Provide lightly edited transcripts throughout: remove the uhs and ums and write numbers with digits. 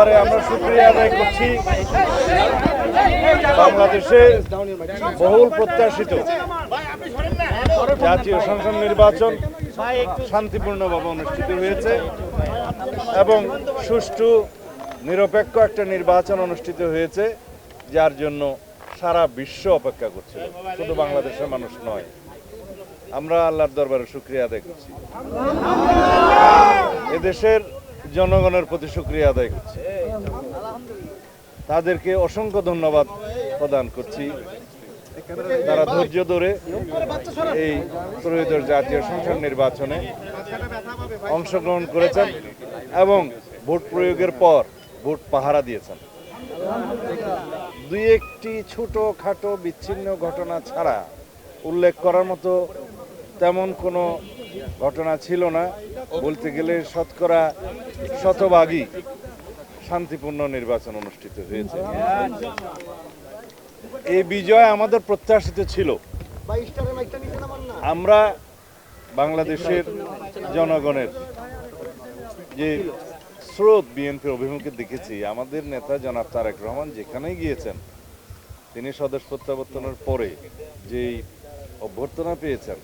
দরবারে আমরা শুকরিয়া আদায় করছি বাংলাদেশে বহুল প্রত্যাশিত জাতীয় সংসদ নির্বাচন শান্তিপূর্ণভাবে অনুষ্ঠিত হয়েছে এবং সুষ্ঠু নিরপেক্ষ একটা নির্বাচন অনুষ্ঠিত হয়েছে, যার জন্য সারা বিশ্ব অপেক্ষা করছিল, শুধু বাংলাদেশের মানুষ নয়। আমরা আল্লাহর দরবারে শুকরিয়া আদায় করছি, এদেশের জনগণের প্রতি শুকরিয়া আদায় করছি, তাদেরকে অসংখ্য ধন্যবাদ প্রদান করছি। তারা ধৈর্য ধরে এই ত্রয়োদশ জাতীয় সংসদ নির্বাচনে অংশগ্রহণ করেছেন এবং ভোট প্রয়োগের পর ভোট পাহারা দিয়েছেন। দুই একটি ছোটখাটো বিচ্ছিন্ন ঘটনা ছাড়া উল্লেখ করার মতো তেমন কোনো ঘটনা ছিল না। বলতে গেলে শতকরা শতভাগই শান্তিপূর্ণ নির্বাচন অনুষ্ঠিত হয়েছে। এই বিজয় আমাদের প্রত্যাশিত ছিল। আমরা বাংলাদেশের জনগণের যে স্রোত বিএনপির অভিমুখে দেখেছি, আমাদের নেতা জনাব তারেক রহমান যেখানেই গিয়েছেন তিনি স্বদেশ প্রত্যাবর্তনের পরে যেই অভ্যর্থনা পেয়েছেন,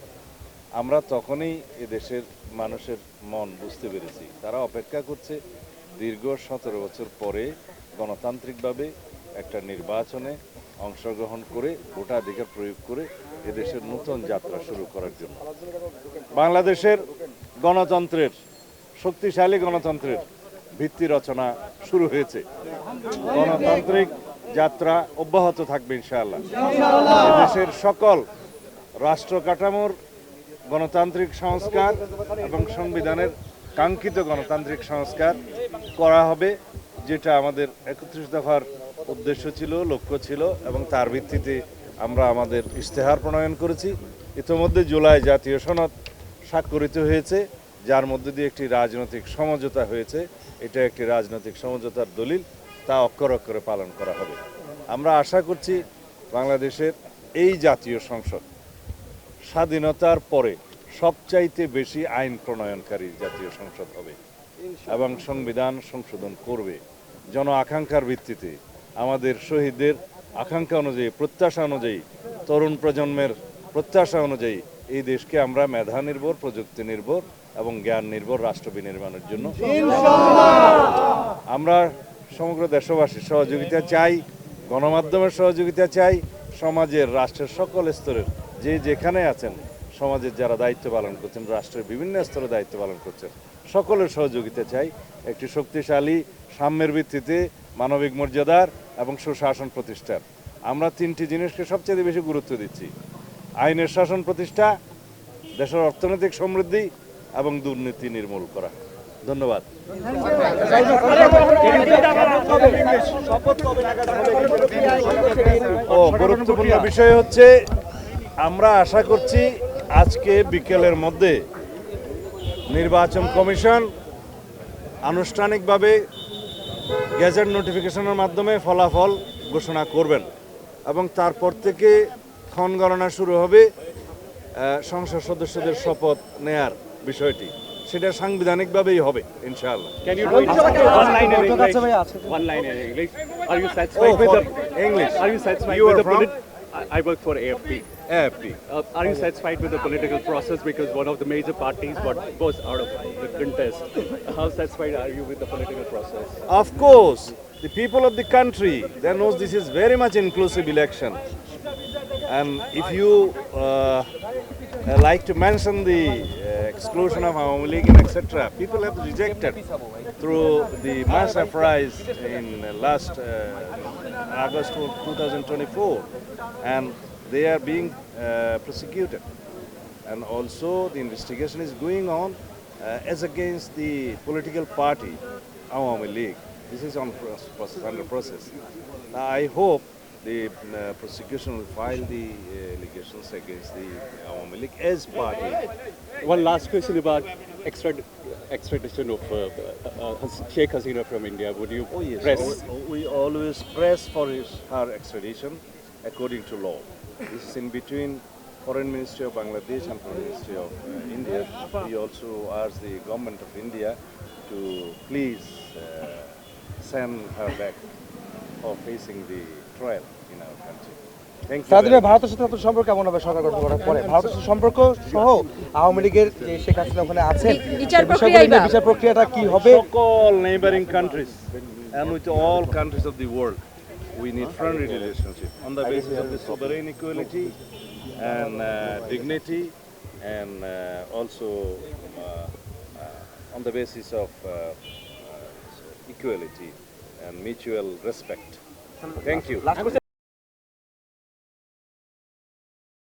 আমরা তখনই এদেশের মানুষের মন বুঝতে পেরেছি। তারা অপেক্ষা করছে দীর্ঘ 17 বছর পরে গণতান্ত্রিকভাবে একটা নির্বাচনে অংশগ্রহণ করে ভোটাধিকার প্রয়োগ করে এদেশের নতুন যাত্রা শুরু করার জন্য। বাংলাদেশের গণতন্ত্রের, শক্তিশালী গণতন্ত্রের ভিত্তি রচনা শুরু হয়েছে। গণতান্ত্রিক যাত্রা অব্যাহত থাকবে ইনশাআল্লাহ। এদেশের সকল রাষ্ট্র কাঠামোর গণতান্ত্রিক সংস্কার এবং সংবিধানের কাঙ্ক্ষিত গণতান্ত্রিক সংস্কার করা হবে, যেটা আমাদের 31 দফার উদ্দেশ্য ছিল, লক্ষ্য ছিল, এবং তার ভিত্তিতে আমরা আমাদের ইশতেহার প্রণয়ন করেছি। ইতিমধ্যে জুলাই জাতীয় সনদ স্বাক্ষরিত হয়েছে, যার মধ্যে দিয়ে একটি রাজনৈতিক সমঝোতা হয়েছে। এটা একটি রাজনৈতিক সমঝোতার দলিল, তা অক্ষরে অক্ষরে পালন করা হবে। আমরা আশা করছি বাংলাদেশের এই জাতীয় সংসদ স্বাধীনতার পরে সবচাইতে বেশি আইন প্রণয়নকারী জাতীয় সংসদ হবে এবং সংবিধান সংশোধন করবে জন আকাঙ্ক্ষার ভিত্তিতে। আমাদের শহীদদের আকাঙ্ক্ষা অনুযায়ী, প্রত্যাশা অনুযায়ী, তরুণ প্রজন্মের প্রত্যাশা অনুযায়ী এই দেশকে আমরা মেধা নির্ভর, প্রযুক্তি নির্ভর এবং জ্ঞান নির্ভর রাষ্ট্র বিনির্মাণের জন্য আমরা সমগ্র দেশবাসীর সহযোগিতা চাই, গণমাধ্যমের সহযোগিতা চাই, সমাজের, রাষ্ট্রের সকল স্তরের যে যেখানে আছেন, সমাজের যারা দায়িত্ব পালন করছেন, রাষ্ট্রের বিভিন্ন স্তরে দায়িত্ব পালন করছেন, সকলের সহযোগিতা চাই একটি শক্তিশালী সাম্যের ভিত্তিতে মানবিক মর্যাদার এবং সুশাসন প্রতিষ্ঠার। আমরা 3টি জিনিসকে সবচেয়ে বেশি গুরুত্ব দিচ্ছি: আইনের শাসন প্রতিষ্ঠা, দেশের অর্থনৈতিক সমৃদ্ধি এবং দুর্নীতি নির্মূল করা। ধন্যবাদ। গুরুত্বপূর্ণ বিষয় হচ্ছে, আমরা আশা করছি আজকে বিকেলের মধ্যে নির্বাচন কমিশন আনুষ্ঠানিকভাবে গেজেট নোটিফিকেশনের মাধ্যমে ফলাফল ঘোষণা করবেন এবং তারপর থেকে ক্ষণ গণনা শুরু হবে সংসদ সদস্যদের শপথ নেয়ার বিষয়টি। সেটা সাংবিধানিকভাবেই হবে ইনশাআল্লাহ। Can you do it one line in English? One line in English. Are you satisfied with the English? Are you satisfied You with are the from? I work for AFP. AFP. Are you satisfied with the political process, because one of the major parties was out of the contest? How satisfied are you with the political process? Of course, the people of the country, they knows this is very much inclusive election. And if you like to mention the exclusion of Awami League and etc., people have rejected through the mass uprising in last August 2024, and they are being prosecuted. And also the investigation is going on as against the political party Awami League. This is under process. I hope the prosecution will file the allegations against the Awami League as party. One last question about extradition of Sheikh Hasina from India. Would you Oh yes, press? we always press for her extradition according to law. This is in between Foreign Ministry of Bangladesh and Foreign Ministry of India. We also ask the government of India to please send her back for facing the trial in our country. Thank you. সারাদিনে very much. ভারতের সাথে আপনার সম্পর্ক কেমন হবে সরকার গঠন করার পরে? ভারতের সাথে সম্পর্ক সহ আওয়ামী লীগের যে শেখ হাসিনা ওখানে আছেন, বিচার সেই বিষয়গুলো নিয়ে প্রক্রিয়াই বা- বিচার প্রক্রিয়াটা কি হবে? All neighboring countries and with all countries of the world, we need friendly relationship on the basis of the sovereign equality and dignity, and also on the basis of equality and mutual respect. Thank you.